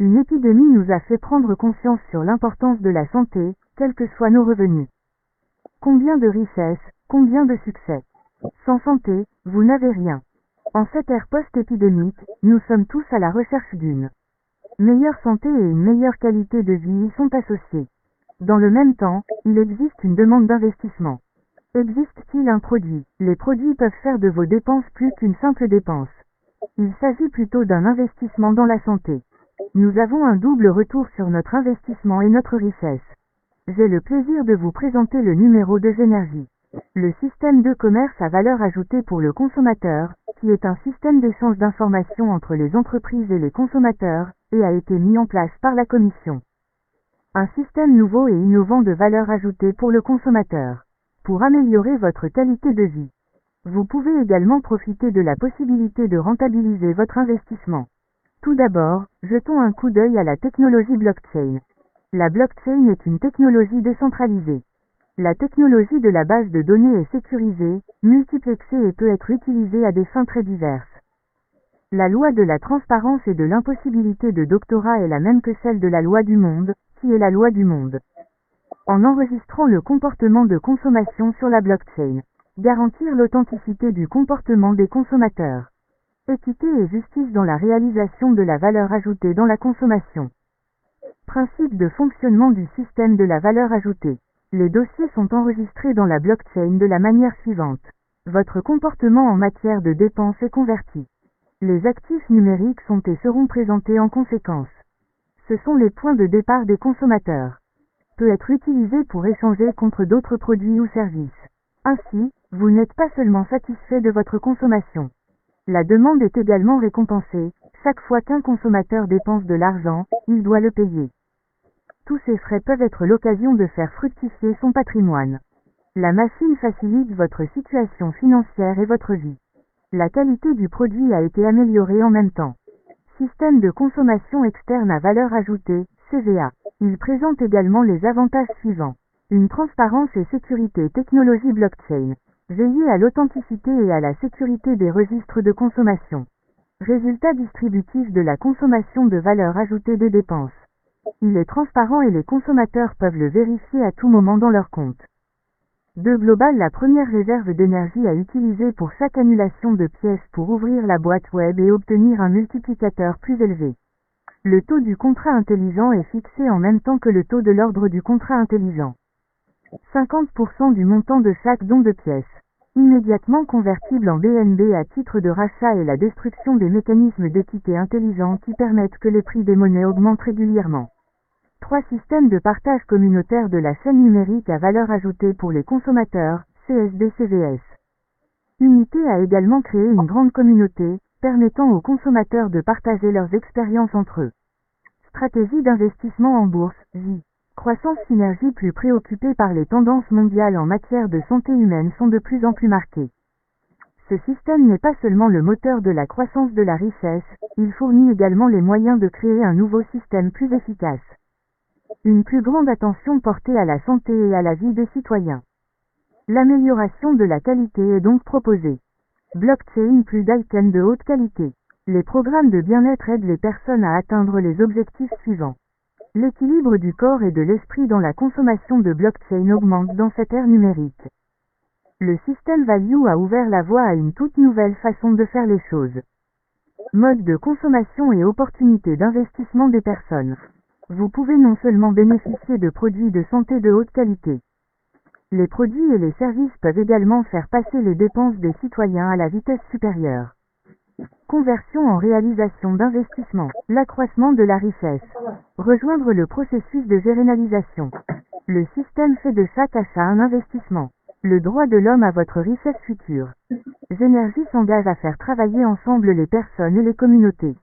Une épidémie nous a fait prendre conscience sur l'importance de la santé, quels que soient nos revenus. Combien de richesses, combien de succès. Sans santé, vous n'avez rien. En cette ère post-épidémique, nous sommes tous à la recherche d'une meilleure santé et une meilleure qualité de vie y sont associés. Dans le même temps, il existe une demande d'investissement. Existe-t-il un produit? Les produits peuvent faire de vos dépenses plus qu'une simple dépense. Il s'agit plutôt d'un investissement dans la santé. Nous avons un double retour sur notre investissement et notre richesse. J'ai le plaisir de vous présenter le numéro de Génergie. Le système de commerce à valeur ajoutée pour le consommateur, qui est un système d'échange d'informations entre les entreprises et les consommateurs, et a été mis en place par la Commission. Un système nouveau et innovant de valeur ajoutée pour le consommateur. Pour améliorer votre qualité de vie. Vous pouvez également profiter de la possibilité de rentabiliser votre investissement. Tout d'abord, jetons un coup d'œil à la technologie blockchain. La blockchain est une technologie décentralisée. La technologie de la base de données est sécurisée, multiplexée et peut être utilisée à des fins très diverses. La loi de la transparence et de l'impossibilité de doctorat est la même que celle de la loi du monde, qui est la loi du monde. En enregistrant le comportement de consommation sur la blockchain. Garantir l'authenticité du comportement des consommateurs. Équité et justice dans la réalisation de la valeur ajoutée dans la consommation. Principe de fonctionnement du système de la valeur ajoutée. Les dossiers sont enregistrés dans la blockchain de la manière suivante. Votre comportement en matière de dépenses est converti. Les actifs numériques sont et seront présentés en conséquence. Ce sont les points de départ des consommateurs. Peut être utilisé pour échanger contre d'autres produits ou services. Ainsi, vous n'êtes pas seulement satisfait de votre consommation. La demande est également récompensée. Chaque fois qu'un consommateur dépense de l'argent, il doit le payer. Tous ces frais peuvent être l'occasion de faire fructifier son patrimoine. La machine facilite votre situation financière et votre vie. La qualité du produit a été améliorée en même temps. Système de consommation externe à valeur ajoutée, CVA. Il présente également les avantages suivants. Une transparence et sécurité technologie blockchain. Veiller à l'authenticité et à la sécurité des registres de consommation. Résultat distributif de la consommation de valeur ajoutée des dépenses. Il est transparent et les consommateurs peuvent le vérifier à tout moment dans leur compte. 2. Global. La première réserve d'énergie à utiliser pour chaque annulation de pièces pour ouvrir la boîte web et obtenir un multiplicateur plus élevé. Le taux du contrat intelligent est fixé en même temps que le taux de l'ordre du contrat intelligent. 50% du montant de chaque don de pièces. Immédiatement convertible en BNB à titre de rachat et la destruction des mécanismes d'équité intelligents qui permettent que les prix des monnaies augmentent régulièrement. 3. Système de partage communautaire de la chaîne numérique à valeur ajoutée pour les consommateurs, CSD-CVS. Unité a également créé une grande communauté, permettant aux consommateurs de partager leurs expériences entre eux. Stratégie d'investissement en bourse, JI. Croissance synergie. Plus préoccupés par les tendances mondiales en matière de santé humaine sont de plus en plus marquées. Ce système n'est pas seulement le moteur de la croissance de la richesse, il fournit également les moyens de créer un nouveau système plus efficace. Une plus grande attention portée à la santé et à la vie des citoyens. L'amélioration de la qualité est donc proposée. Blockchain plus d'items de haute qualité. Les programmes de bien-être aident les personnes à atteindre les objectifs suivants. L'équilibre du corps et de l'esprit dans la consommation de blockchain augmente dans cette ère numérique. Le système Value a ouvert la voie à une toute nouvelle façon de faire les choses. Mode de consommation et opportunités d'investissement des personnes. Vous pouvez non seulement bénéficier de produits de santé de haute qualité. Les produits et les services peuvent également faire passer les dépenses des citoyens à la vitesse supérieure. Conversion en réalisation d'investissement. L'accroissement de la richesse. Rejoindre le processus de généralisation. Le système fait de chaque achat un investissement. Le droit de l'homme à votre richesse future. Génergie s'engage à faire travailler ensemble les personnes et les communautés.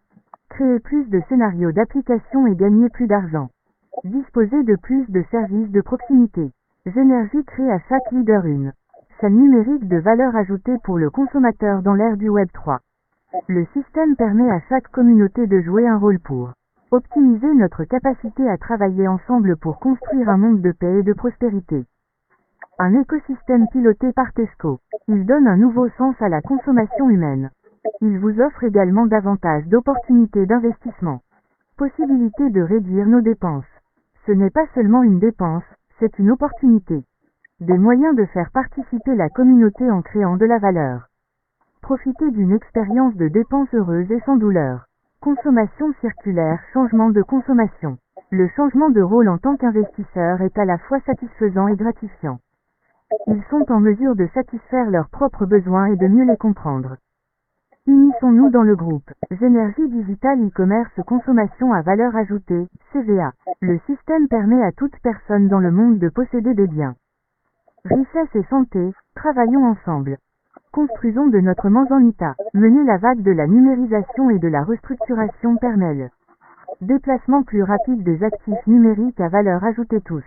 Créer plus de scénarios d'application et gagner plus d'argent. Disposer de plus de services de proximité. Génergie crée à chaque leader une chaîne numérique de valeur ajoutée pour le consommateur dans l'ère du Web 3. Le système permet à chaque communauté de jouer un rôle pour optimiser notre capacité à travailler ensemble pour construire un monde de paix et de prospérité. Un écosystème piloté par Tesco. Il donne un nouveau sens à la consommation humaine. Il vous offre également davantage d'opportunités d'investissement. Possibilité de réduire nos dépenses. Ce n'est pas seulement une dépense, c'est une opportunité. Des moyens de faire participer la communauté en créant de la valeur. Profiter d'une expérience de dépenses heureuse et sans douleur. Consommation circulaire, changement de consommation. Le changement de rôle en tant qu'investisseur est à la fois satisfaisant et gratifiant. Ils sont en mesure de satisfaire leurs propres besoins et de mieux les comprendre. Unissons-nous dans le groupe Génergie Digital e-commerce consommation à valeur ajoutée, CVA. Le système permet à toute personne dans le monde de posséder des biens. Richesse et santé, travaillons ensemble. Construisons de notre Manzanita. Mener la vague de la numérisation et de la restructuration permet le déplacement plus rapide des actifs numériques à valeur ajoutée tous.